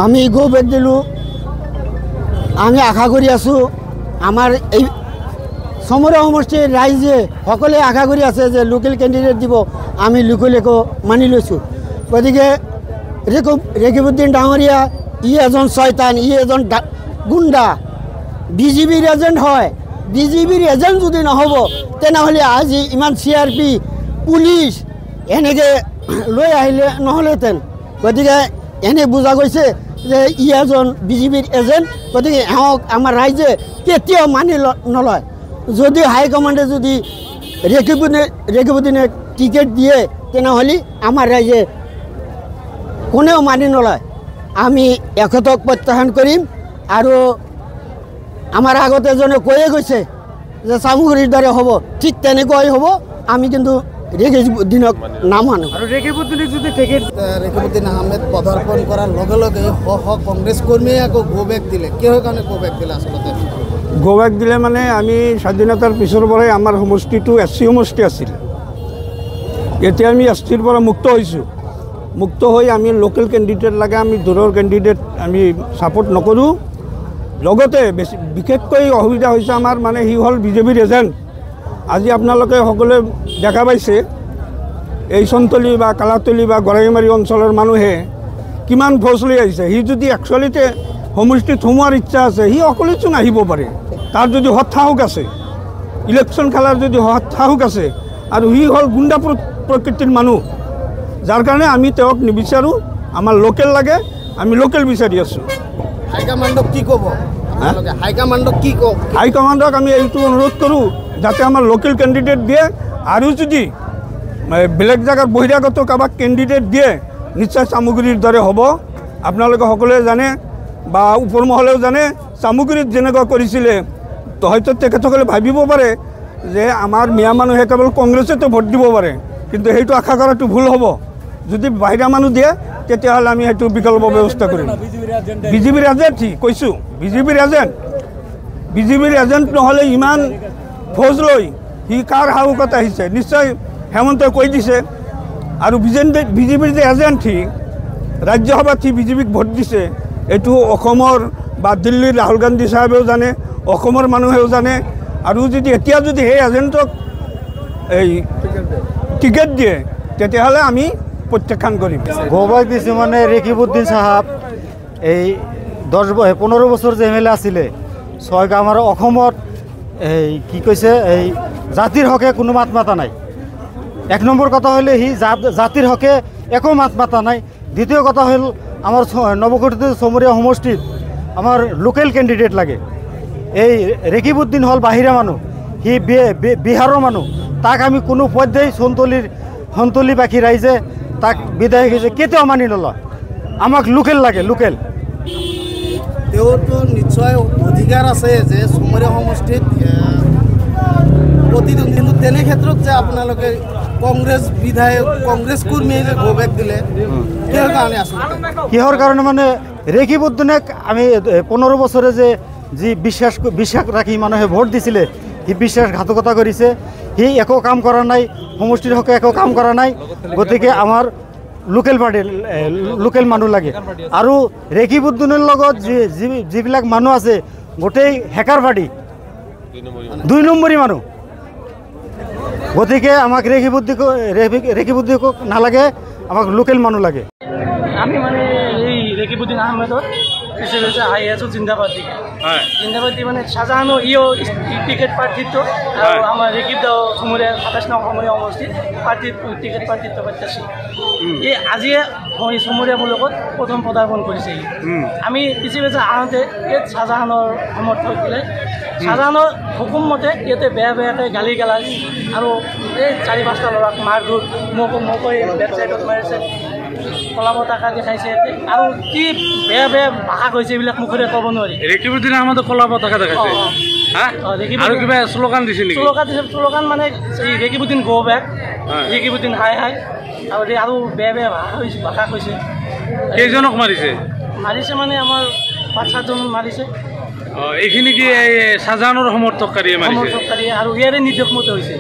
আমি গো বেগ দিলোঁ। আমি আশা কৰি আছোঁ আমাৰ এই সমৰা সমষ্টিৰ ৰাইজে সকলোৱে আশা কৰি আছে যে লোকেল কেণ্ডিডেট দিব, আমি লোকেলকো মানি লৈছোঁ। গতিকে ৰেকিবুদ্দিন ডাঙৰীয়া ই এজন ছয়তান, ই এজন গুণ্ডা, বিজেপিৰ এজেণ্ট হয়। বিজেপিৰ এজেণ্ট যদি নহ'ব তেনেহ'লে আজি ইমান CRP পুলিচ এনেকৈ লৈ আহিলে নহ'লেহেঁতেন। গতিকে এনে বুজা গৈছে যে ই এজন বিজেপিৰ এজেণ্ট। গতিকে এওঁক আমাৰ ৰাইজে কেতিয়াও মানি নলয়। যদি হাইকমাণ্ডে যদি ৰেকিবুদ্দিনে টিকেট দিয়ে তেনেহ'লে আমাৰ ৰাইজে কোনেও মানি নলয়। আমি এখেতক প্ৰত্যাখ্যান কৰিম। আৰু আমাৰ আগতে এজনে কৈয়ে গৈছে যে চামগুৰিৰ দৰে হ'ব, ঠিক তেনেকুৱাই হ'ব। আমি কিন্তু ৰেকিবুদ্দিনক নামানো। আৰু ৰেকিবুদ্দিনক যদি টিকেট ৰেকিবুদ্দিন আহমেদ পদাৰ্পণ কৰাৰ লগে লগে কংগ্ৰেছ কৰ্মীয়ে আকৌ গো বেক দিলে। কিহৰ কাৰণে গো বেক দিলে আচলতে? গো বেক দিলে মানে আমি স্বাধীনতাৰ পিছৰ পৰাই আমাৰ সমষ্টিটো SC সমষ্টি আছিল। এতিয়া আমি SCৰ পৰা মুক্ত হৈছোঁ। মুক্ত হৈ আমি লোকেল কেণ্ডিডেট লাগে, আমি দূৰৰ কেণ্ডিডেট আমি ছাপোৰ্ট নকৰোঁ। লগতে বিশেষকৈ অসুবিধা হৈছে আমাৰ, মানে সি হ'ল বিজেপিৰ এজেণ্ট। আজি আপোনালোকে সকলোৱে দেখা পাইছে এই চনতলী বা কালাতলী বা গৰাইমাৰী অঞ্চলৰ মানুহে কিমান ফৌজ লৈ আহিছে। সি যদি একচুৱেলিতে সমষ্টিত সোমোৱাৰ ইচ্ছা আছে, সি অকলেচোন আহিব পাৰে। তাৰ যদি সৎসাহস আছে, ইলেকশ্যন খেলাৰ যদি সৎসাহস আছে, আৰু সি হ'ল গুণ্ডা প্ৰকৃতিৰ মানুহ, যাৰ কাৰণে আমি তেওঁক নিবিচাৰোঁ। আমাৰ লোকেল লাগে, আমি লোকেল বিচাৰি আছোঁ। হাইকমাণ্ডক কি ক'ব? হাইকমাণ্ডক কি কওঁ? হাইকমাণ্ডক আমি এইটো অনুৰোধ কৰোঁ যাতে আমাৰ লোকেল কেণ্ডিডেট দিয়ে, আৰু যদি বেলেগ জেগাত বহিৰাগত কাৰোবাক কেণ্ডিডেট দিয়ে নিশ্চয় চামগুৰিৰ দৰে হ'ব। আপোনালোকে সকলোৱে জানে বা ওপৰ মহলেও জানে, চামগুৰিত যেনেকুৱা কৰিছিলে, হয়তো তেখেতসকলে ভাবিব পাৰে যে আমাৰ মিয়া মানুহে কেৱল কংগ্ৰেছতে ভোট দিব পাৰে, কিন্তু সেইটো আশা কৰাটো ভুল হ'ব। যদি বাহিৰা মানুহ দিয়ে তেতিয়াহ'লে আমি সেইটো বিকল্প ব্যৱস্থা কৰিম। বিজেপিৰ এজেণ্ট সি, কৈছোঁ বিজেপিৰ এজেণ্ট নহ'লে ইমান ফৌজ লৈ সি কাৰ সাহসত আহিছে? নিশ্চয় হেমন্তই কৈ দিছে। আৰু বিজেপিৰ যে এজেণ্ট সি, ৰাজ্যসভাত সি বিজেপিক ভোট দিছে, এইটো অসমৰ বা দিল্লীৰ ৰাহুল গান্ধী চাহেবেও জানে, অসমৰ মানুহেও জানে। আৰু যদি এতিয়া যদি সেই এজেণ্টক এই টিকেট দিয়ে তেতিয়াহ'লে আমি প্ৰত্যাখ্যান কৰিম। গোবাই দিছোঁ মানে ৰেকিবুদ্দিন চাহাব এই 15 বছৰ যে MLA আছিলে, আমাৰ অসমত এই কি কৈছে, এই জাতিৰ হকে কোনো মাত মাতা নাই। 1 নম্বৰ কথা হ'লে সি জাতিৰ হকে একো মাত মাতা নাই। দ্বিতীয় কথা হ'ল আমাৰ নৱগঠিত চমৰীয়া সমষ্টিত আমাৰ লোকেল কেণ্ডিডেট লাগে। এই ৰেকিবুদ্দিন হ'ল বাহিৰা মানুহ, সি বিহাৰৰ মানুহ। তাক আমি কোনো পৰ্যায় সন্তলীবাসী ৰাইজে তাক বিধায়ক হিচাপে কেতিয়াও মানি নলয়। আমাক লোকেল লাগে, লোকেল। তেওঁতো নিশ্চয় অধিকাৰ আছে যে চমৰীয়া সমষ্টিত প্ৰতিদ্বন্দ্বী, কিন্তু তেনে ক্ষেত্ৰত যে আপোনালোকে কংগ্ৰেছ বিধায়ক, কংগ্ৰেছ কৰ্মীয়ে যে গো বেক দিলে, কিহৰ কাৰণে আচলতে? কিহৰ কাৰণে মানে ৰেকিবুদ্দিনক আমি 15 বছৰে যে যি বিশ্বাস ৰাখি মানুহে ভোট দিছিলে, সি বিশ্বাসঘাতকতা কৰিছে। সি একো কাম কৰা নাই, সমষ্টিৰ হকে একো কাম কৰা নাই। গতিকে আমাৰ লোকেল পাৰ্টি, লোকেল মানুহ লাগে। আৰু ৰেকিবুদ্দিনৰ লগত যিবিলাক মানুহ আছে গোটেই হেকাৰ পাৰ্টি, 2 নম্বৰী মানুহ। গতিকে আমাক ৰেকিবুদ্দিনক নালাগে, আমাক লোকেল মানুহ লাগে। আমি মানে এই রেকিবুদ্দিন আহমেদর হিসেবে হাই আছো জিন্দাবাদ দিকে জিন্দাবাদ মানে শাহজাহানও ইও টিকেট প্রার্থিত্ব আমার রেকিব দাও সমুরে 27 নং সমুরিয়া সমষ্টি টিকেট প্রার্থিত্ব পাইছে। এই আজি সমুরিয়া মূলকত প্রথম পদার্পণ করেছে। আমি হিসেবে আহতে শাহজাহানের সমর্থক বলে শাহজাহানের হুকুম মতে ইয়াতে বেয়াকে গালি গালাজ আর এই 4-5টা লড়াক মারধর মোক ওয়েবসাইটত মারিছে, কলা পতাকা দেখাইছে আৰু কি বেয়া বেয়া ভাষা কৈছে এইবিলাক মুখেৰে ক'ব নোৱাৰি। ৰেকিবুদ্দিন আহমেদক কলা পতাকা দেখাইছে আৰু কিবা শ্লোগান দিছে নেকি? শ্লোগান মানে ৰেকিবুদ্দিন গো বেক, ৰেকিবুদ্দিন হাই হাই আৰু বেয়া বেয়া ভাষা কৈছে। কেইজনক মাৰিছে? মাৰিছে মানে আমাৰ 5-7জন মাৰিছে। এইখিনি কি শাহজাহানৰ সমৰ্থককাৰীয়ে মাৰিছে? সমৰ্থককাৰী আৰু ইয়াৰে নিৰ্দেশ মতে হৈছে।